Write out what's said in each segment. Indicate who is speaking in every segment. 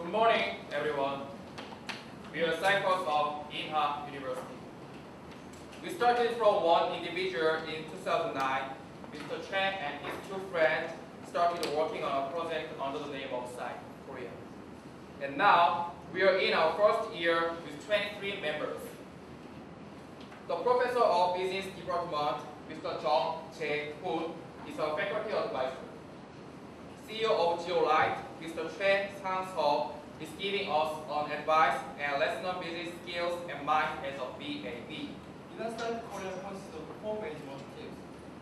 Speaker 1: Good morning, everyone. We are disciples of Inha University. We started from one individual in 2009. Mr. Chen and his two friends started working on a project under the name of SIFE Korea. And now, we are in our first year with 23 members. The professor of business department, Mr. Jung Jae-hoon, is our faculty advisor. CEO of GeoLight, Mr. Choi Sang-seo, is giving us an advice and lesson on business skills and mind as a BAB.
Speaker 2: Inha Korea consists of 4 management teams.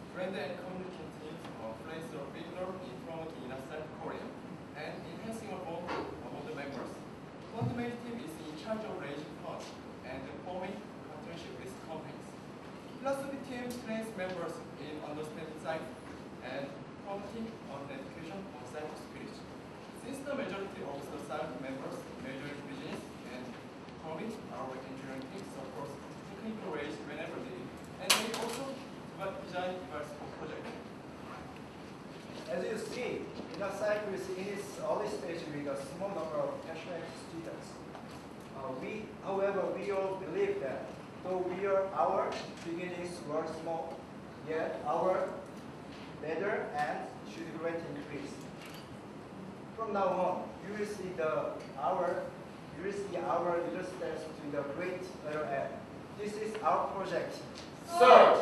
Speaker 2: Brand and communication teams plays a big role in promoting Inha Korea and enhancing a bond among the members. Fund management team is in charge of raising funds and forming partnership with companies. Philosophy team trains members in understanding science and promoting on education on science spirit. Since the majority of the science members major in business and commit our engineering team supports technical ways whenever needed, and we also design device for project.
Speaker 3: As you see, Inha is in its early stage with a small number of passionate students. However, we all believe that though our beginnings were small, yet our better and should greatly increase. From now on, you will see our little steps to the great letter N. This is our project.
Speaker 1: Search!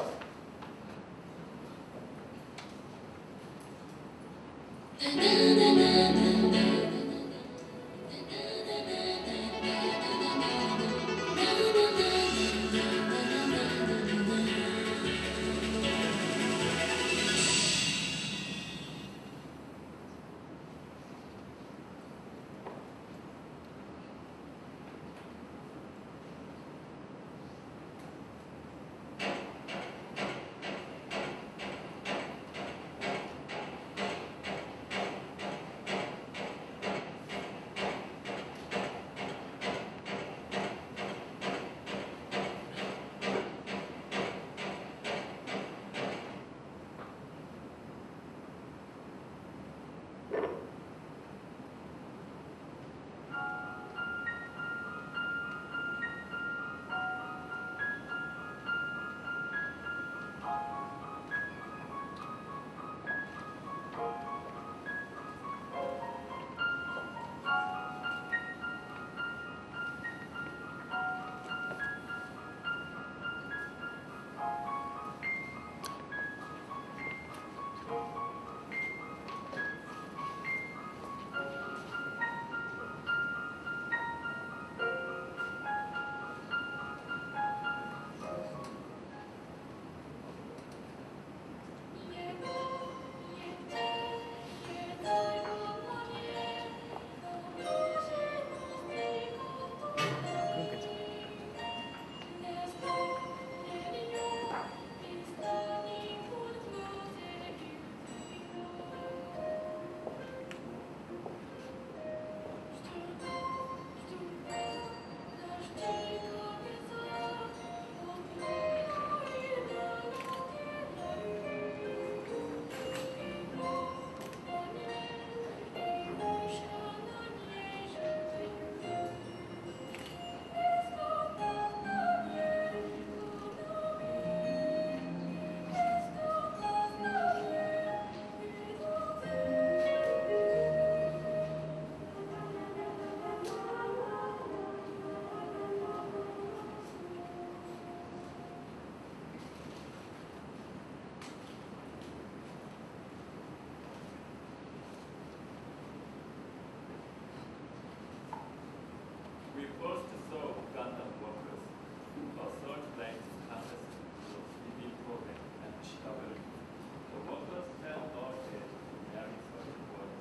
Speaker 4: We first saw Gundam workers who assault planes access to the speedy program and Chicago. The workers spend all day preparing such works,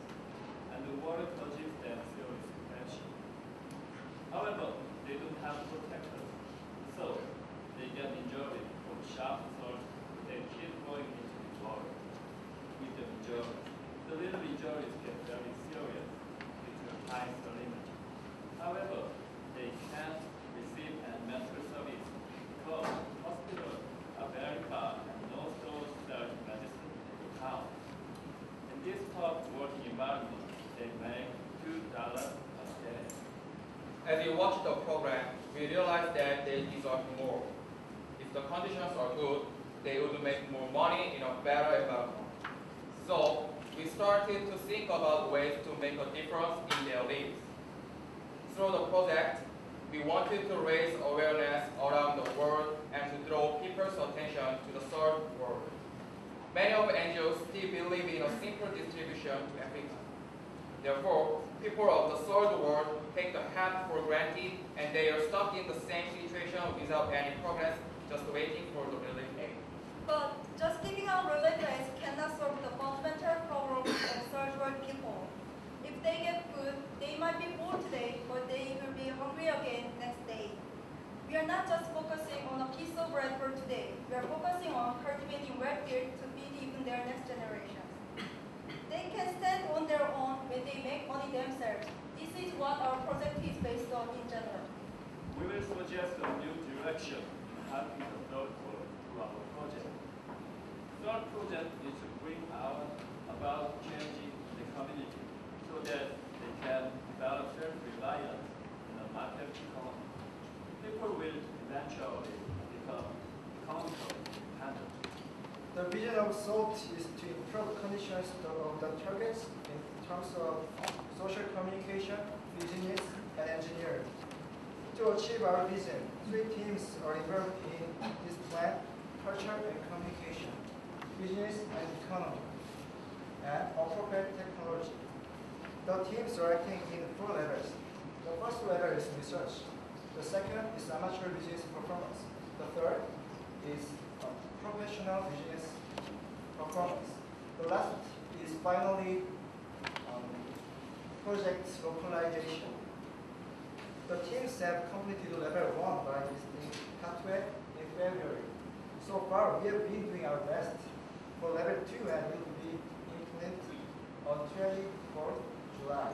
Speaker 4: and the water causes them serious infection. However, they don't have protectors, so they get injured from sharp swords. They keep going into the water. With the injuries, the little injuries get very serious due to high salinity. However, they can't receive medical service because hospitals are very far and no stores sell medicine in the town. In this tough working environment, they make $2 a day.
Speaker 1: As we watch the program, we realize that they deserve more. If the conditions are good, they would make more money in a better environment. So we started to think about ways to make a difference in their lives. Through the project, we wanted to raise awareness around the world and to draw people's attention to the third world. Many of NGOs still believe in a simple distribution to Africa. Therefore, people of the third world take the help for granted and they are stuck in the same situation without any progress, just waiting for the relief aid.
Speaker 5: But just giving out relief aids cannot solve the fundamental problems of third world people. If they get food, they might be full today, but they will be hungry again next day. We are not just focusing on a piece of bread for today. We are focusing on cultivating well-being to feed even their next generations. They can stand on their own when they make money themselves. This is what our project is based on in general.
Speaker 4: We will suggest a new direction in helping the third world through our project. Third project is to bring about changing the community so that they can develop self-reliance in a market economy. People will eventually become economically independent.
Speaker 3: The vision of SALT is to improve conditions of the targets in terms of social communication, business, and engineering. To achieve our vision, 3 teams are involved in this plan: culture and communication, business and economy, and appropriate technology. The teams are acting in 4 levels. The first level is research. The second is amateur business performance. The third is professional business performance. The last is finally project localization. The teams have completed level 1 by visiting Katwe in February. So far, we have been doing our best for level 2 and will be implemented on 24th July.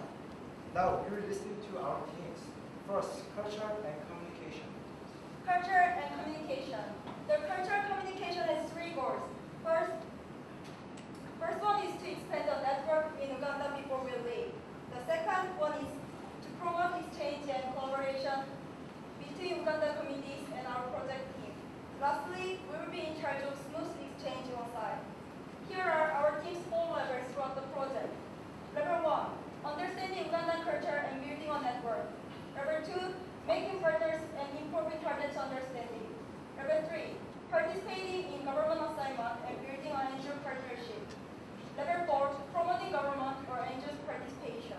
Speaker 3: Now, we will listen to our teams. First, culture and communication.
Speaker 5: Culture and communication. The cultural communication has 3 goals. First one is to expand the network in Uganda before we leave. The second one is to promote exchange and collaboration between Uganda communities and our project team. Lastly, we will be in charge of smooth exchange on site. Here are our team's 4 levels throughout the project. Level 1, understanding Ugandan culture and building a network. Level 2, making partners and improving targets understanding. Level 3, participating in government assignment and building an NGO partnership. Level 4, promoting government or NGO's participation.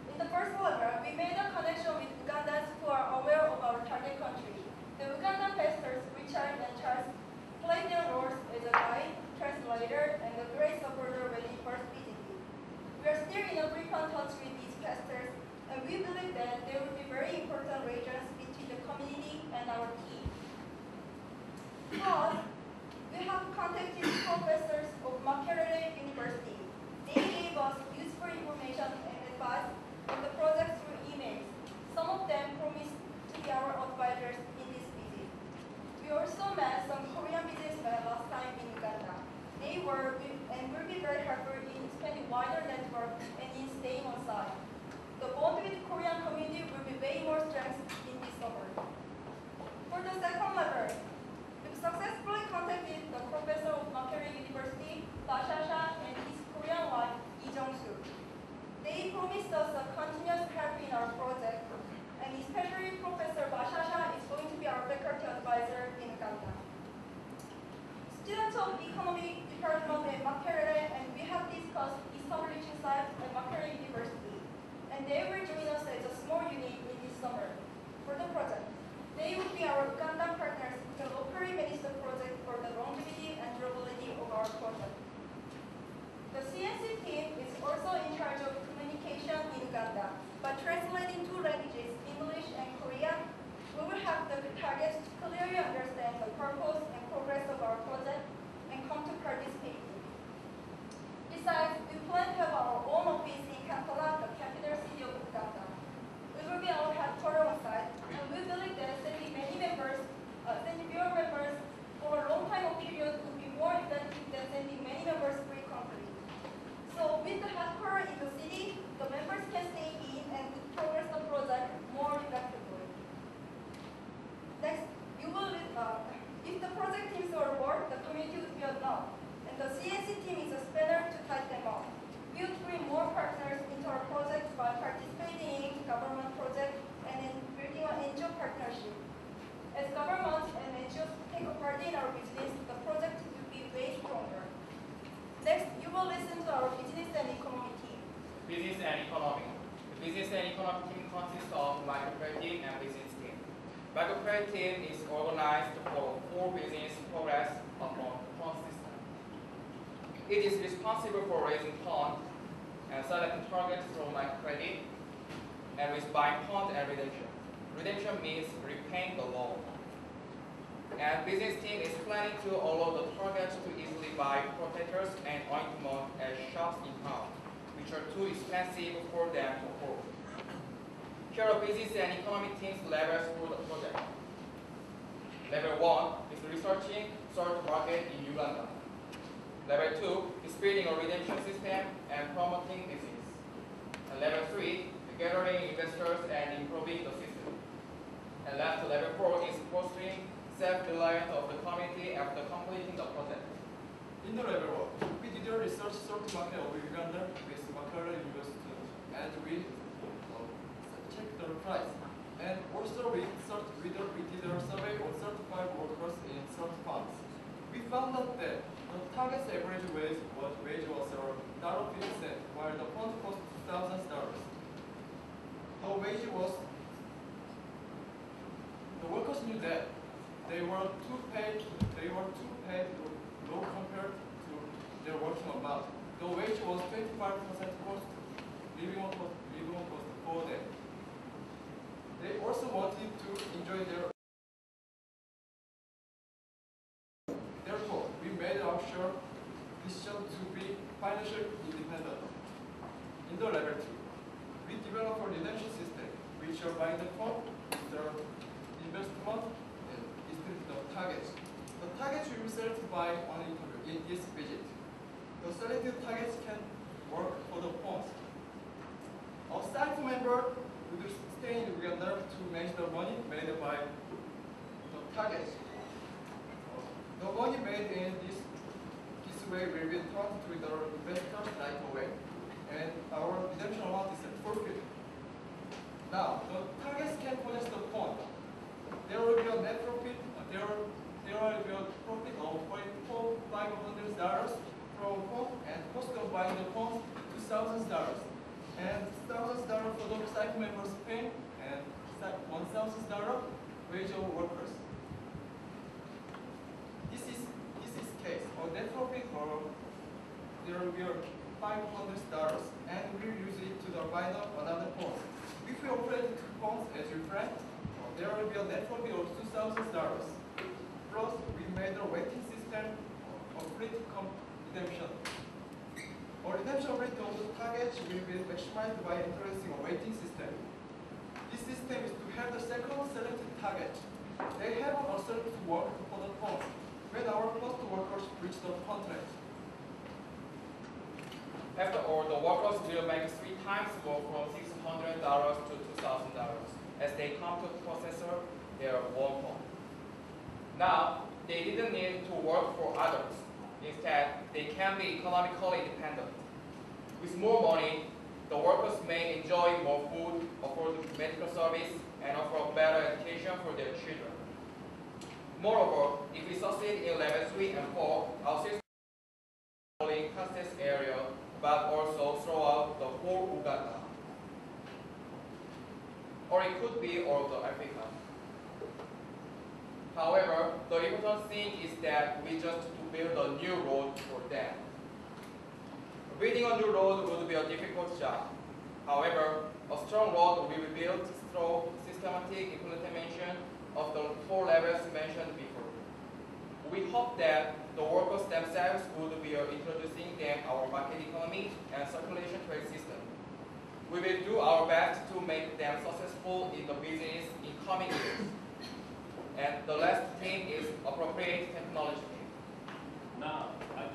Speaker 5: In the first level, we made a connection with Ugandans who are aware of our target country. The Ugandan pastors, Richard and Charles, played their roles as a guide, translator, and a great supporter when we first visited. We are still in a frequent touch with these pastors, and we believe that they will be very important regions between the community and our team. Plus, we have contacted professors of Makerere University. They gave us useful information and advice on the project through emails. Some of them promised to be our advisors in this visit. We also met some Korean businessmen last time in Uganda. They were and will be very helpful in expanding wider network and in staying on site. The bond with Korean community will be way more strength in this summer. For the second level, we've successfully contacted the professor of Makerere University, Bashasha, and his Korean wife, Lee Jung-soo. They promised us a continuous help in our project, and especially Professor Bashasha is going to be our faculty advisor in Uganda. Students of Economic Department at Makerere and we have discussed establishing SIFE at Makerere University, and they will join us as a small unit in this summer for the project. They will be our Ugandan partners who can locally manage the project for the longevity and durability of our project. The CNC team is also in charge of communication in Uganda. By translating 2 languages, English and Korean, we will have the targets to clearly understand the purpose and progress of our project and come to participate. Besides, we plan to have our own office in Kampala, the capital city of Uganda. We will be our headquarters on site, and we believe that sending fewer members for a long time period would be more effective than sending many members frequently. So with the headquarters in
Speaker 1: and economy. The business and economy team consists of microcredit and business team. Microcredit team is organized for 4 business progress upon the fund system. It is responsible for raising funds and selecting targets from microcredit, and with buying funds and redemption. Redemption means repaying the loan. And business team is planning to allow the targets to easily buy protectors and ointment at shops in town, which are too expensive for them to afford. Here are business and economic teams levels for the project. Level 1 is researching search market in Uganda. Level 2 is building a redemption system and promoting business. And level 3 is gathering investors and improving the system. And last, level 4 is fostering self-reliance of the community after completing the project.
Speaker 2: In the level 1, we did a research search market of Uganda with Makerere University, and we checked the price. And also we did a survey of certified workers in search funds. We found out that the target's average wage was $1.50, while the fund cost $2,000. The wage was, the workers knew that they were too paid low compared to their working amount. The wage was 25% cost, living cost for them. They also wanted to enjoy their. Therefore, we made our sure decision to be financially independent. In the level 2, we developed a redemption system, which are buying the fund, the investment, and distribute the targets. The targets will be selected by one interview in this visit. The selected targets can work for the funds. Our SIFE member will stay in Uganda to manage the money made by the targets. The money made in this way will be returned to the investors right away, and our redemption amount is fulfilled. Now, the targets can possess the fund. There will be a net profit. There will be a profit of $500 from fund, and cost of buying the funds $2,000, and $1,000 for the SIFE members pay, and $1,000 wage of workers. This is case. Or net profit, or there will be $500, and we will use it to buy another fund. If we operate 2 funds as reference, there will be a net profit of $2,000. Plus, we made a weighting system of fleet redemption. Our redemption rate of the targets will be maximized by introducing a weighting system. This system is to have the second selected target. They have a certain work for the fund when our first workers reach the contract.
Speaker 1: After all, the workers will make 3 times more from $600 to $2,000 as they come to processor their own fund. Now, they didn't need to work for others. Instead, they can be economically independent. With more money, the workers may enjoy more food, afford medical service, and offer better education for their children. Moreover, if we succeed in level 3 and 4, our system will not only Kansas area, but also throughout the whole Uganda. Or it could be all of Africa. However, the important thing is that we just build a new road for them. Building a new road would be a difficult job. However, a strong road will be built through systematic implementation of the 4 levels mentioned before. We hope that the workers themselves would be introducing them our market economy and circulation trade system. We will do our best to make them successful in the business in coming years. And the last thing is appropriate technology.
Speaker 4: Now, I'd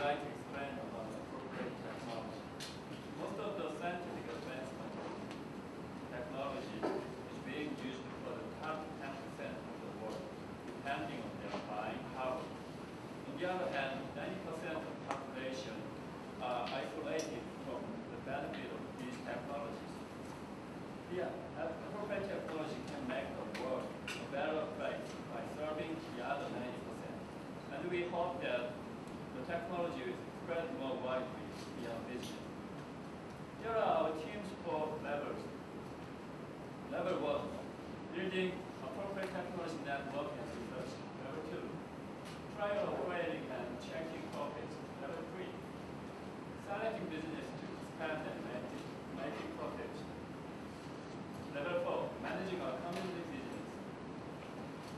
Speaker 4: like to explain about appropriate technology. Most of the scientific advancement technology is being used for the top 10% of the world, depending on their buying power. On the other hand, 90% of the population are isolated from the benefit of these technologies. Yeah, appropriate technology can make the world a better place by serving the other 90%. And we hope that the technology will spread more widely beyond business. Here are our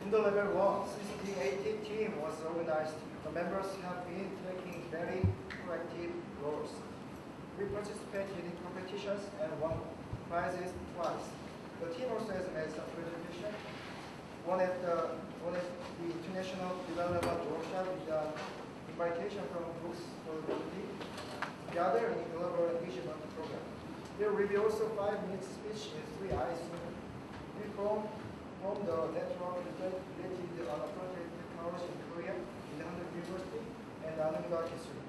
Speaker 3: In the level 1, since the AT team was organized, the members have been taking very proactive roles. We participated in competitions and won prizes twice. The team also has made some presentation. One at the International Development Workshop with an invitation from Books for the team. The other in Global Engagement Program. There will be also 5-minute speech in 3 eyes. We from the network related appropriate technology in Korea, in the Hanok University, and Ananda History.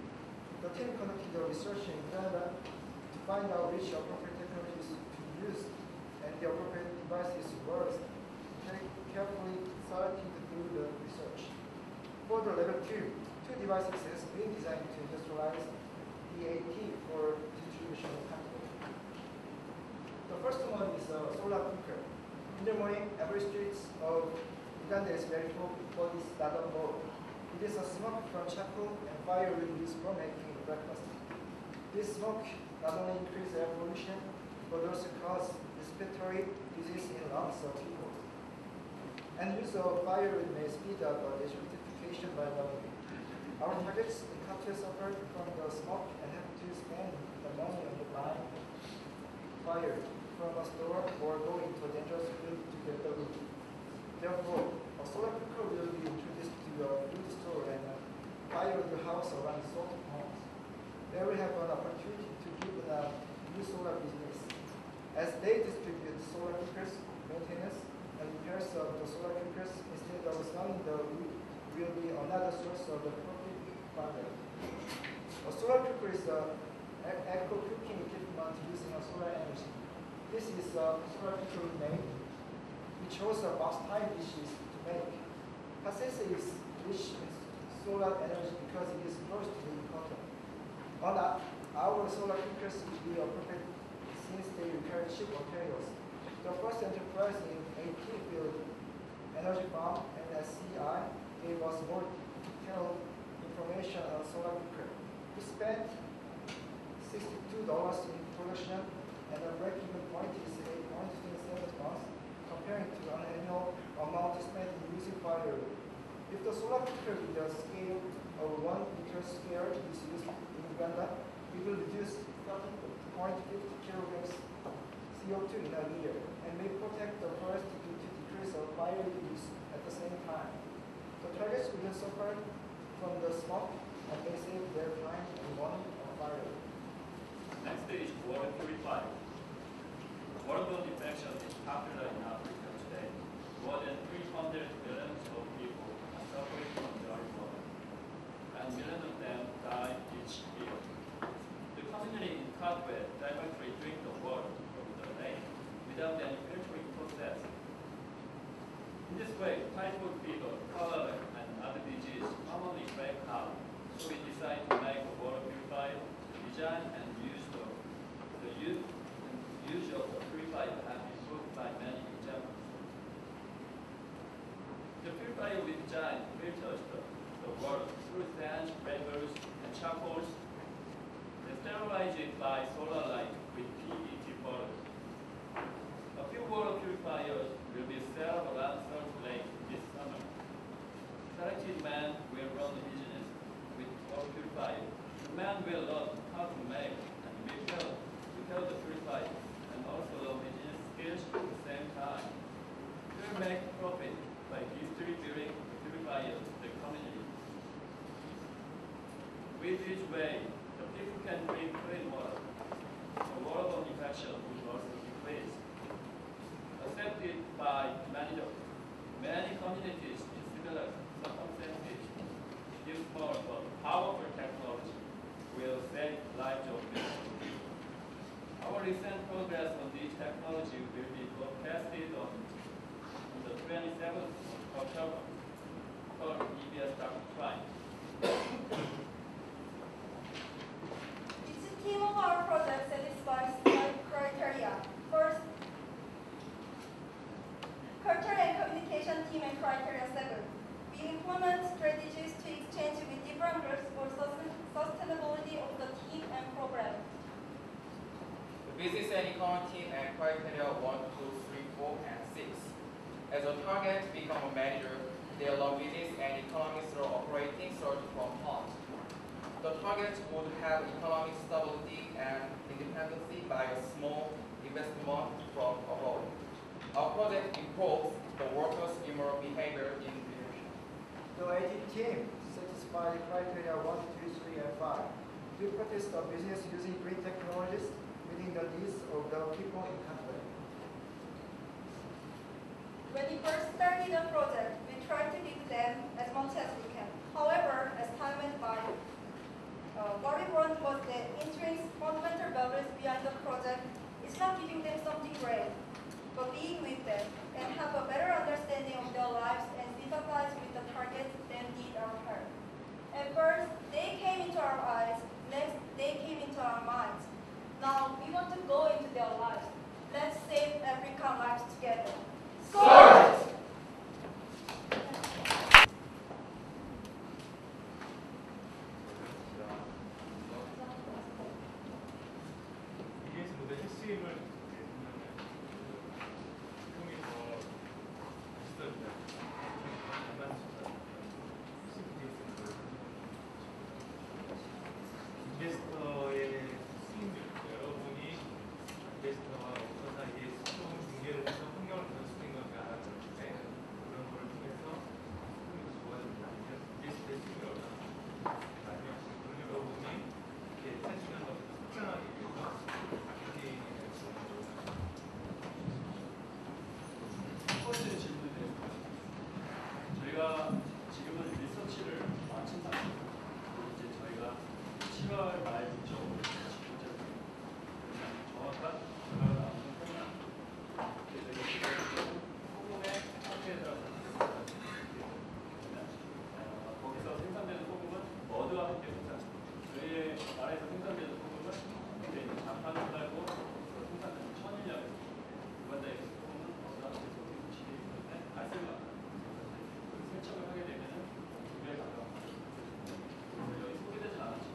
Speaker 3: The team conducted a research in Canada to find out which appropriate technologies to use, and the appropriate devices were carefully selected through the research. For the level 2, 2 devices has been designed to industrialize the AT for distribution of control. The first one is a solar cooker. In the morning, every street of Uganda is very full for this data board. It is a smoke from charcoal and firewood used for making breakfast. This smoke not only increases air pollution, but also causes respiratory disease in lungs of people. And use of firewood may speed up desertification by burning. Our targets in country suffered from the smoke and have to spend the money on the buying fire from a store or go into a dangerous field to get the wood. Therefore, a solar cooker will be introduced to a food store and fire the house around solar homes. There we have an opportunity to give a new solar business. As they distribute solar cookers, maintenance, and repairs of the solar cookers instead of selling the wood will be another source of the profit for them. A solar cooker is an eco-cooking equipment using a solar energy. This is a solar cooker made, which also box time dishes to make. Process is rich in solar energy because it is close to the equator. On that, our solar cookers will be appropriate since they require cheap materials. The first enterprise in AT field, Energy Farm and SCI, gave us more detailed information on solar cooker. We spent $62 in production, and the break-even point is 8.27 months, comparing to an annual amount spent in using firewood. If the solar cooker with a scale of 1 meter square is used in Uganda, we will reduce 30.50 kilograms CO2 in a year, and may protect the forest due to decrease of firewood use at the same time. The targets will suffer from the smoke and may save their time and money on firewood.
Speaker 4: Next is water purifier. Waterborne infection is popular in Africa today. More than 300 million of people are suffering from dirty water, and millions of them die each year. The community in Katwe directly drink the water from the lake without any filtering process. In this way, typhoid fever, cholera, and other diseases commonly break out. So we decided to make a water purifier. Design and use of the purifier have been proved by many examples. The purifier we designed filters the water through sands, rivers, and charcoals, and sterilize it by solar light with PET bottle. A few water purifiers will be sold around Salt Lake this summer. Selected men will run the business with water purifier. The man will learn how to make and repair the purifier, and also learn business skills at the same time. He will make profit by distributing the purifier to the community. With this way, the people can drink clean water. The waterborne infection will also decrease. Accepted by many communities in similar circumstances, this powerful technology will save lives of many people. Our recent progress on this technology will be broadcasted on the 27th of October for EBS Dr. Klein.
Speaker 5: Each team of our project satisfies 5 criteria. First, culture and communication team and criteria 7. We implement strategies to exchange with different groups for sustainability of the team and program.
Speaker 1: The business and economy team and criteria 1, 2, 3, 4, and 6. As a target to become a manager, they learn business and economics through operating search from hunt. The target would have economic stability and independency by a small investment from abroad. Our project improves the workers' immoral behavior in leadership.
Speaker 3: The 18 team satisfy criteria 1, 2, 3, and 5. To practice the business using green technologies, meeting the needs of the people in country.
Speaker 5: When we first started the project, we tried to give them as much as we can. However, as time went by, what we learned was that intrinsic fundamental values behind the project is not giving them something great, but being with them and have a better understanding of their lives and sympathize with the targets that need our help. At first, they came into our eyes, next they came into our minds. Now we want to go into their lives. Let's save African lives together.
Speaker 1: Start!
Speaker 4: 이게 모두 핵심을 통해서 인베스터의 수익률, 여러분이 인베스터와 업체 사이에 좋은 중개를 해서 환경을 변수된 것을 알아보는데 그런 걸 통해서 수익률이 좋아집니다. 인베스터의 수익률이 얼마나 여러분이 이렇게 사실은 것을 확장하기 위해서 마케팅에
Speaker 2: 첫 번째 질문에 대해서
Speaker 4: 저희가 지금은 리서치를 마친 상태입니다. 이제 저희가 7월 말쯤 정확한 결과가 나오는 편이나 소금의 상태에 따라서 거기서 생산되는 소금은 머드와 함께 생산됩니다. 저희의 나라에서 생산되는 소금은 이제 장판을 달고 생산되는 천일량입니다. 일반적인 소금은 머드와 함께 소금이 있는데 알쓸가 세척을 하게 되면 2배 가까운 여기 소개되진 않았지만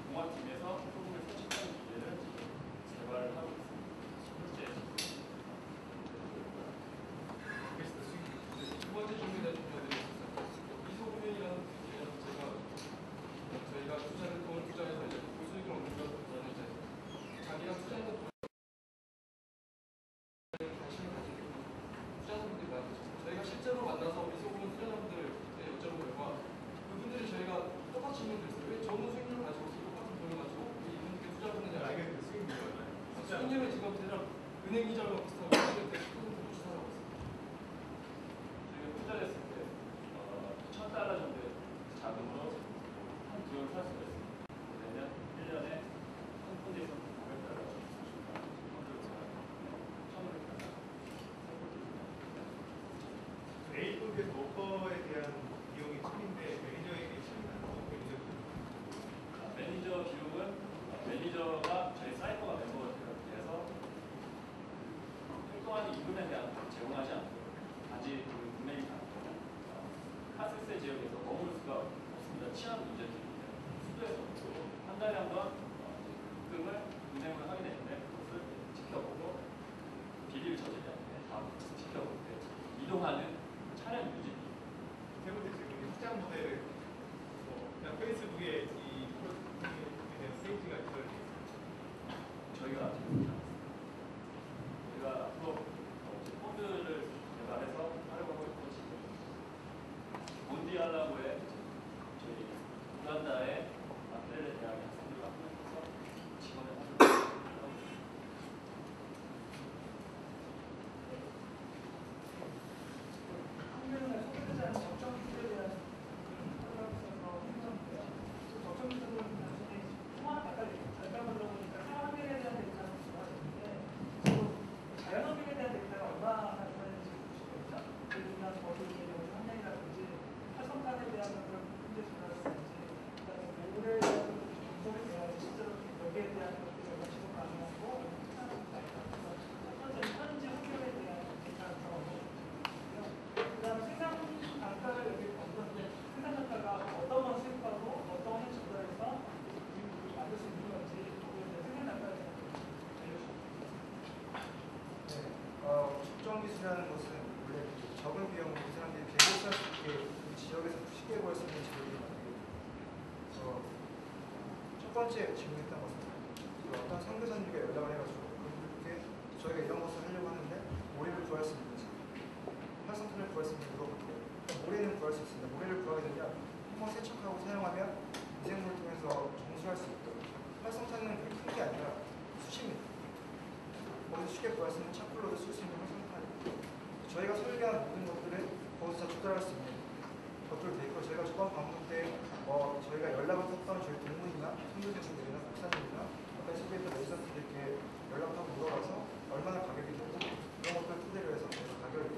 Speaker 4: 공학팀에서 소금을 세척하는 기계를 지금 개발을 하고 있습니다. 실제
Speaker 2: 두 번째 질문에 대해서 드리겠습니다. 이소금이라는 기계는 저희가 돈을 투자해서 이제 수익을 얻는 것보다는 이제 자기가 투자했던 관심을 가지고 투자자분들이 많으죠. 저희가 실제로 만나서 이소금 투자자분들에 여쭤본 결과 그분들이 저희가 똑같이 질문 드렸어요. 왜 저는 수익률을 가지고 똑같은 돈을 가지고 왜 이분들께 투자하느냐. 수익률은 지금 대략 은행 이자와 비슷하고 10% 주사하고 있습니다.
Speaker 4: 저희가 투자를 했을 때 $1,000 정도의 자금으로 한 구역을 살 수가 있습니다. 왜냐면 1년에 한 푼에서 $900
Speaker 6: A급의 워커에 대한 비용이 1000인데 매니저에게 1000은
Speaker 4: 매니저 비용은 매니저가 저희 사이퍼가 멤버가 돼서 활동하는 임금에 대한 제공하지 않고 단지 금액이 다르고 카세세 지역에서 머물 수가 없습니다. 치안 문제 때문에 수도에서 한 달에 한 번 입금을 은행으로 하게 되는데 그것을 지켜보고 비리를 저지르지 않게 다 지켜보고 이동하는 차량 유지.
Speaker 6: 세 번째 질문이 확장 모델을 그냥 페이스북에 이 프로젝트에 대한 페이지가 있어요.
Speaker 4: 저희가 앞으로 펀드를 개발해서 활용하고 있고 지금 몬디알라고의 저희 우간다의 마케레 대학의 학생들과 함께해서 지원을 하고 있습니다.
Speaker 7: 한겨울에 소개되지 않은 적정 기술에 대한 프로그램에서 행사인데요. 적정 기술은 단순히 아까 들어보니까 상황에 대한 데이터가 있는데 자연환경에 대한 데이터가 얼마나 있는지 보시겠죠? 예를 들면 거리의 환경이라든지 활성탄에 대한 그런 문제 전환이라든지 그다음에 매물에 대한 정보에 대한 실제로 여기에 대한 것들이 얼마나 지속 가능하고 첫 번째는 현지 환경에 대한 데이터가 그다음 생산 단가를 여기 건드는데 생산 단가가 어떤 건 수입하고 어떤 건 조달해서 만들 수 있는 건지 거기에 대한 생산 단가에 대한 알려주십시오.
Speaker 3: 측정 기술이라는 것은 적은 비용으로 이 사람들이 개발할 수 있게 그 지역에서 쉽게 구할 수 있는 지역을 만들고 첫 번째 질문했던 것은 어떤 선교사님과 연락을 해가지고 그분께 저희가 이런 것을 하려고 하는데 모래를 구할 수 있는지 활성탄을 구할 수 있는지 물어볼게요. 모래는 구할 수 있습니다. 모래를 구하게 되면 한번 세척하고 사용하면 미생물을 통해서 정수할 수 있고 활성탄은 그렇게 큰 게 아니라 수십입니다. 거기서 쉽게 구할 수 있는 차콜로도 쓸 수 있는 활성탄이고 저희가 설계한 모든 것들을 거기서 다 조달할 수 있는 것들로 되어 있고 저희가 저번 방문 때 저희가 연락을 했던 저희 동문이나 선교사님들이나 목사님이나 아까 소개했던 레지던트들께 연락하고 물어봐서 얼마나 가격이 되고 이런 것들 토대로 해서 가격을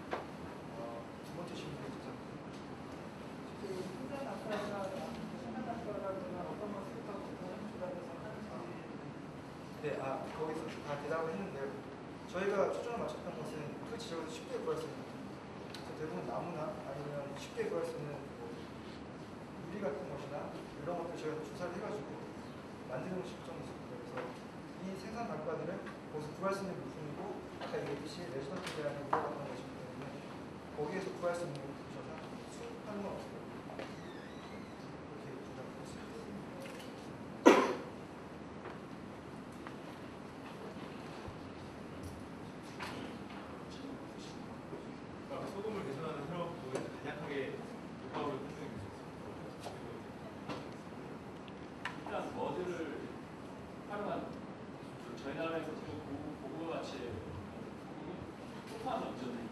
Speaker 3: 두 번째 질문이 있죠. 네, 거기서 다 대답을 했는데요. 저희가 초점을 맞췄던 것은 그 지역에서 쉽게 구할 수 있는 대부분 나무나 아니면 쉽게 구할 수 있는 유리 같은 것이나 이런 것들 저희가 조사를 해가지고 만드는 것이 걱정이 있습니다. 그래서 이 생산 단가들은 거기서 구할 수 있는 물품이고 아까 얘기했듯이 레지던트에 대한 우려 같은 것이기 때문에 거기에서 구할 수 있는 물품이셔서 수입하는 건 없고요. 이렇게 대답했습니다.
Speaker 6: 소금을 개선하는 혈압을 간략하게 요법으로 설명해 주셨습니다.
Speaker 4: 일단 머드를 활용한 저희 나라에서 보고와 같이 소금은 소판 원전을